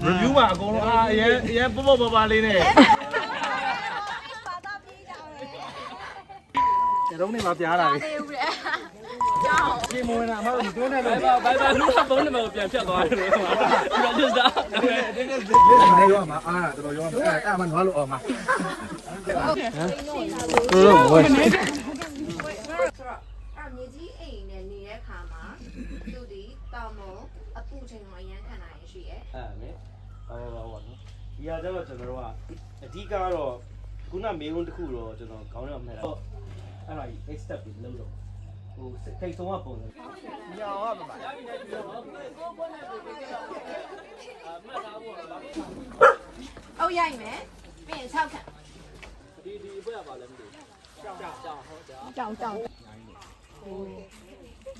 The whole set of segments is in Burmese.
review မှာအကုန်လုံးအရင်ပေါ့ပေါ့ပါလေးနဲ့ကျတော့နေမှာပြားလာပြီပြင်မဝင်တာအမတို့တွင်းနေလို့ဘိုင်လူကဖုန်းနံပါတ်ကိုပြန်ဖြတ်သွားတယ်လို့ပြောjust တာနေရောမှာအားတော်တော်ရောမှာအဲ့မှနွားလို့အောင်မှာဟုတ်မြေကြီးအိမ်နဲ့နေတဲ့ခါမှာသူဒီတောင်မအပူချိန်မှာအရန်ခံနိုင်ရှိရဲ့အဲ့မေဘာနော်ဒီဟာကျတော့ကျွန်တော်တို့ကအဓိကတော့ခုနမေးခွန်းတစ်ခုတော့ကျွန်တော်ခေါင်းထဲမှာမှတ်တာအဲ့ဒါကြီး next step ပြီးလုပ်တော့ဟိုထိတ်ဆုံးကပုံစံညောင်ရပါပါအုတ်ရိုက်မယ်ပြီးရင်6ခန့်ဒီဘက်ကပါလဲမသိဘူးကြောင်ဟုတ်ကြောင်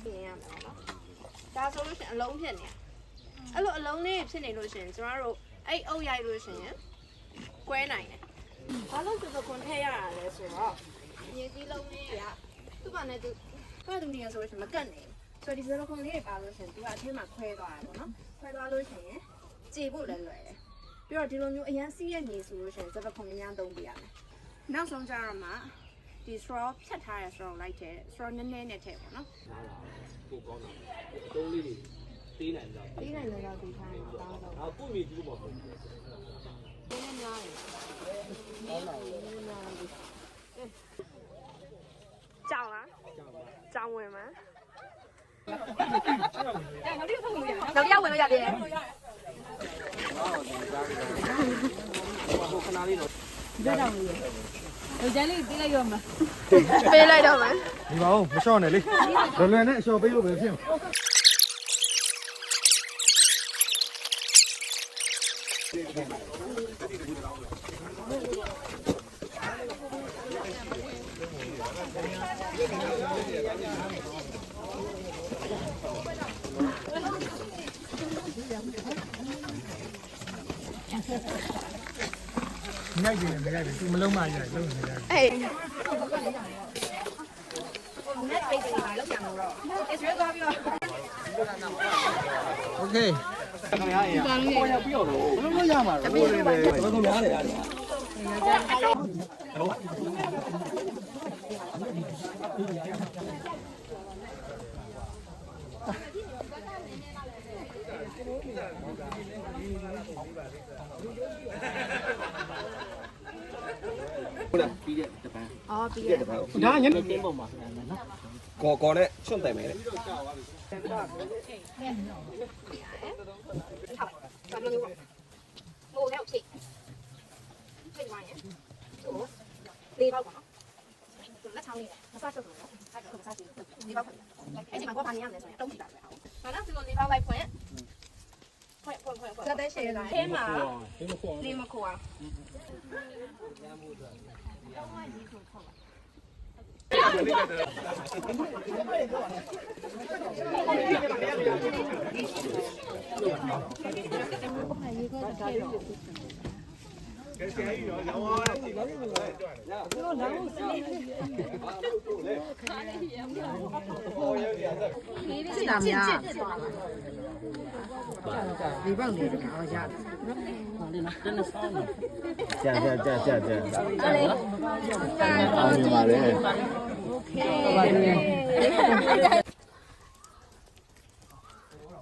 ပြင်ရမှာနော်ဒါဆိုလို့ရှိရင်အလုံးဖြစ်နေအဲ့လိုအလုံးလေးဖြစ်နေလို့ရှိရင်ကျမတို့အဲ့အုတ်ရိုက်လို့ရှိရင်ကွဲနိုင်တယ်ဘာလို့သူကခွန်ထည့်ရတာလဲဆိုတော့မြေကြီးလုံးလေးကသူ့ဘာနဲ့သူနေရဆိုလို့ရှိရင်မကတ်နိုင်ဘူးဆိုတော့ဒီစရခွန်လေးပါလို့ရှိရင်သူကအထင်းမှာခွဲသွားတာပေါ့နော်ခွဲသွားလို့ရှိရင်ကြေဖို့လည်းလွယ်တယ်ပြီးတော့ဒီလိုမျိုးအရန်စီးရမြေဆိုလို့ရှိရင်စရခွန်များသုံးပြရမယ်နောက်ဆုံးကြတော့မှဒီ straw ဖြတ်ထားတဲ့ straw လိုက်တယ် straw နည်းနည်းနဲ့ထည့်ပေါ့နော်ပိုကောင်းတာတိုးလေးတွေသေးနိုင်ကြသေးနိုင်ကြတော့ဒီထားရင်တောင်းတော့ပုတ်မြေကြီးပေါ့နည်းနည်းများတယ်ကြောင်လားကြောင်ဝင်မှာနောက်တစ်ယောက်ဝင်လို့ရသေးတယ်ခဏလေးတော့ကြောက်တော့လေယောက်ျားလေးပြေးလိုက်ရောမှာပေးလိုက်တော့မယ်ဒီပါဦးမလျှော့နဲ့လေလွယ်နဲ့အလျှော့ပေးလို့ပဲဖြစ်မြိုက်တယ်မရိုက်ဘူးသူမလုံးမရိုက်လုံးနေရတယ်အေးနဲ့ပိတ်တယ်ပါလောက်ကြမှာတော့ Israel သွားပြီးတော့ Okay ခင်ဗျားရေပေါ်ရပြီးတော့လို့ရမှာတော့ဘယ်လိုများလဲရတယ်ဟုတ်လားပြီးတဲ့တပန်းအော်ပြီးတဲ့တပန်းဒါညနေတင်းပုံမှာနော်ကောနဲ့ချွတ်တယ်မယ်လေမိုးแล้วဖြည့်ဖြည့်သွားရင်လေးပေါက်ပါနော်လက်ချောင်းလေးမစားချက်ဘူးနော်အဲ့ဒါမစားချင်ဘူးလေးပေါက်ဖြစ်အဲ့ဒီမှာဘာမှမရမ်းလဲဆိုရင်တုံးကြည့်တာပဲဟုတ်ဟာနော်ဒီလိုလေးပေါက်လိုက်ဖွင့်သက်သက်ရှည်လာထဲမှာလေးမခွာစစ်တာများဒီပေါက်နေတယ်အော်ရတယ်ကြာအော်နေပါလေ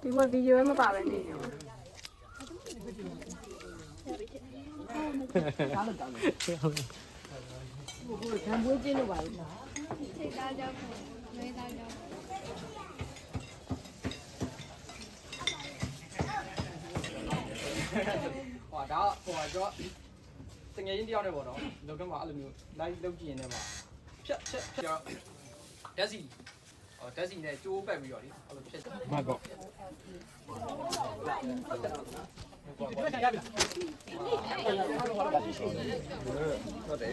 ဒီမှာဗီဒီယိုမပါပဲနေဓာတ်ပွဲကျင်းလို့ပါလို့နော်စိတ်သားကြောင့်လွေးသားကြောင့်ဟောဒါဟိုကတော့တငယ်ချင်းတယောက်နဲ့ပေါ့နော်လောကမှာအဲ့လိုမျိုး live လုပ်ကြည့်ရင်လည်းပါဖြတ်ဓာတ်စီနဲ့ကျိုးပတ်ပြီးတော့လေအဲ့လိုဖြတ်မကောဟုတ်တယ်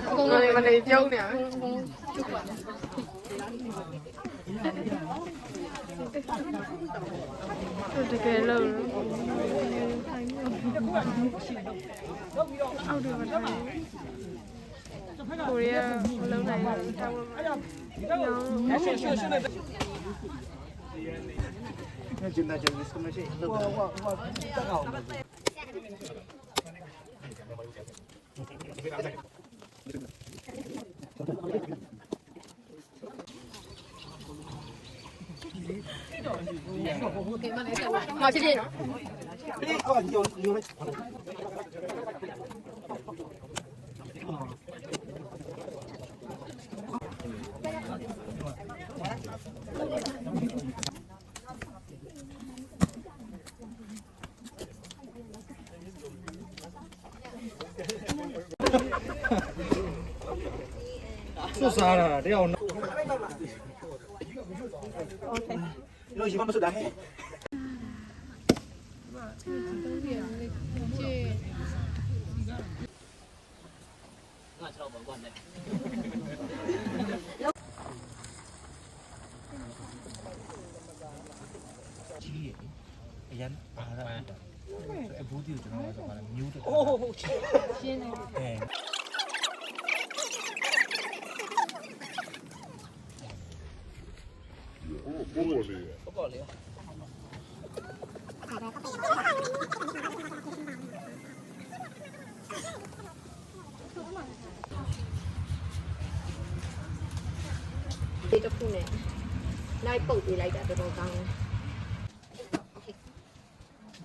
အကုန်လုံးမနေပြုံးနေတကယ်လို့အောက်တယ်ပါ ကိုရီးယားမလုံးနိုင်ဘူးထားဖို့မှာ好，谢谢。 说啥了？这要弄。你喜欢不是的？ အရန်ပါတာအဘူးတီကိုကျွန်တော်ကဆိုပါလဲမြူးတယ်ဟုတ်ရှင်းနေတယ်ပေါ့လေ ဒီတစ်ခုနဲ့လိုက်ပုတ်ပေးလိုက်တာတော်တော်ကောင်းတယ်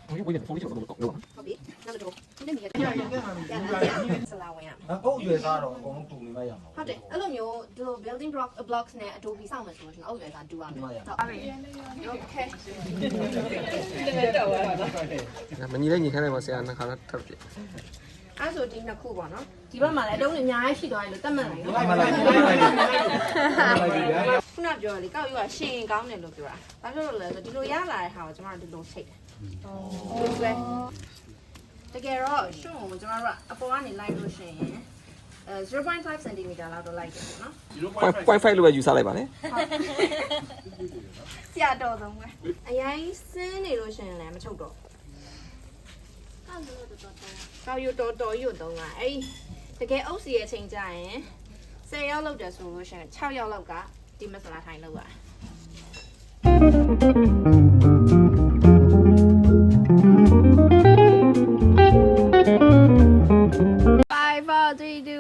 ဟုတ်ပြီနောက်တော့ဒီနေ့မြင်ရတယ်ဆလာဝင်ရမယ် အုပ်ရွယ်သားတော့အကုန်လုံးတူနေမှရမှာ ဟုတ်တယ်အဲ့လိုမျိုးဒီလို building blocks နဲ့ Adobe စောင့်မယ်ဆိုလို့ရှိရင်အုပ်ရွယ်သားတူရမယ်ဟုတ်ပြီ Okay မညီလေးညီခိုင်းလိုက်ပါဆရာနှစ်ခါတော့ထပ်ပြ အဲ့ဆိုဒီနှစ်ခုပေါ့နော်ဒီဘက်မှာလည်းအတုံးတွေအများကြီးရှိသွားတယ်လို့သတ်မှတ်လိုက်နော် မလိုက်ဘူးမလိုက်ဘူးဗျာ ခုနပြောလေကောက်ယူကရှင်ကောင်းတယ်လို့ပြောတာဘာဖြစ်လို့လဲဆိုဒီလိုရလာတဲ့ဟာကိုကျမတို့ဒီလိုချိတ်တယ်ဟုတ်ကဲ့တကယ်တော့ရှုံကိုကျမတို့ကအပေါ်ကနေလိုက်လို့ရှိရင်0.5 cm လောက်တော့လိုက်တယ်ပေါ့နော် 0.5 လို့ပဲယူဆလိုက်ပါနဲ့ ဆရာတော်သုံးပဲအရင်စင်းနေလို့ရှိရင်လည်းမချုပ်တော့ကောက်ယူတော်တော်ယူတော့ကအဲ့တကယ်အုပ်စီရဲ့အချိန်ကြရင်10ရောက်လောက်တယ်ဆိုလို့ရှိရင်6ရောက်လောက်ကဒီမဆလာထိုင်လောက်ရ 5 4 3 2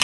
1